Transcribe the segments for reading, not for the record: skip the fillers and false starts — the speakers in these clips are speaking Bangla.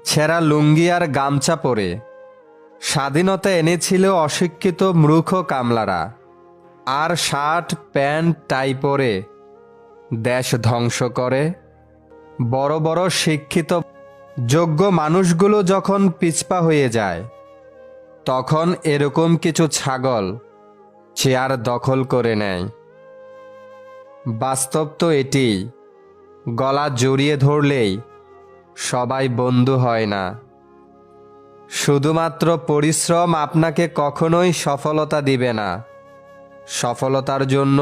ছেঁড়া লুঙ্গি আর গামছা পরে স্বাধীনতা এনেছিল অশিক্ষিত মূর্খ কামলারা, আর শার্ট প্যান্ট টাই পরে দেশ ধ্বংস করে বড় বড় শিক্ষিত যোগ্য মানুষগুলো যখন পিছপা হয়ে যায়, তখন এরকম কিছু ছাগল চেয়ার দখল করে নেয়। বাস্তব তো এটি, গলা জড়িয়ে ধরলেই সবাই বন্ধু হয় না। শুধুমাত্র পরিশ্রম আপনাকে কখনোই সফলতা দিবে না। সফলতার জন্য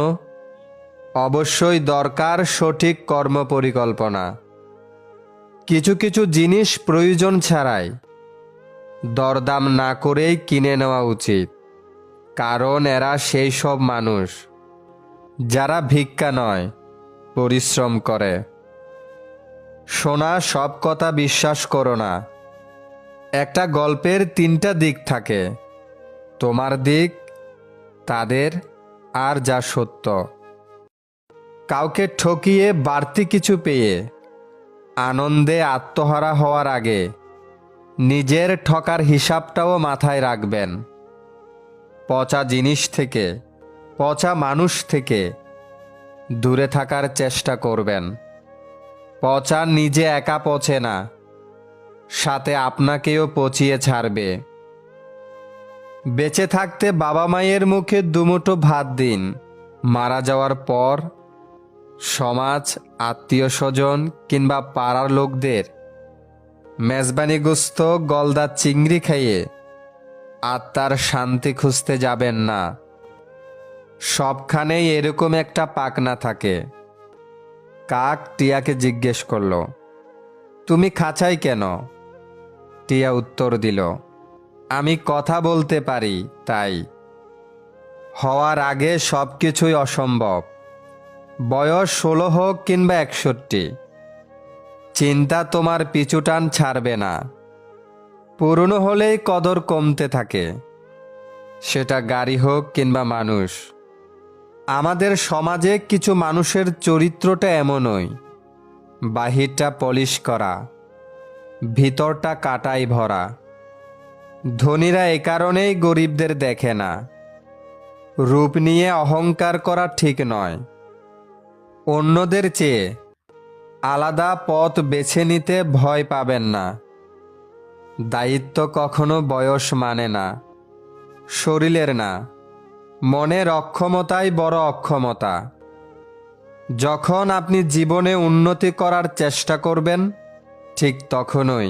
অবশ্যই দরকার সঠিক কর্মপরিকল্পনা। কিছু কিছু জিনিস প্রয়োজন ছাড়াই দরদাম না করেই কিনে নেওয়া উচিত, কারণ এরা সেই সব মানুষ যারা ভিক্ষা নয়, পরিশ্রম করে। শোনা সব কথা বিশ্বাস করো না। একটা গল্পের তিনটা দিক থাকে, তোমার দিক, তাদের, আর যা সত্য। কাউকে ঠকিয়ে বাড়তি কিছু পেয়ে আনন্দে আত্মহারা হওয়ার আগে নিজের ঠকার হিসাবটাও মাথায় রাখবেন। পচা জিনিস থেকে, পচা মানুষ থেকে দূরে থাকার চেষ্টা করবেন। পচা নিজে একা পচে না, সাথে আপনাকেও পচিয়ে ছাড়বে। বেঁচে থাকতে বাবা মায়ের মুখে দুমুঠো ভাত দিন। মারা যাওয়ার পর সমাজ, আত্মীয় স্বজন কিংবা পাড়ার লোকদের মেজবানিগ্রস্ত গলদা চিংড়ি খাইয়ে আত্মার শান্তি খুঁজতে যাবেন না। সবখানেই এরকম একটা পাকনা থাকে। কাক টিয়াকে জিজ্ঞেস করল, তুমি খাঁচাই কেন? টিয়া উত্তর দিল, আমি কথা বলতে পারি তাই। হওয়ার আগে সব কিছুই অসম্ভব। বয়স 16 হোক কিংবা 61, চিন্তা তোমার পিছুটান ছাড়বে না। পুরনো হলেই কদর কমতে থাকে, সেটা গাড়ি হোক কিংবা মানুষ। আমাদের সমাজে কিছু মানুষের চরিত্রটা এমনই, বাহিরটা পলিশ করা, ভিতরটা কাটাই ভরা। ধনীরা এ কারণেই গরিবদের দেখে না। রূপ নিয়ে অহংকার করা ঠিক নয়। অন্যদের চেয়ে আলাদা পথ বেছে নিতে ভয় পাবেন না। দায়িত্ব কখনো বয়স মানে না, শরীরের না, মনের অক্ষমতাই বড় অক্ষমতা। যখন আপনি জীবনে উন্নতি করার চেষ্টা করবেন, ঠিক তখনই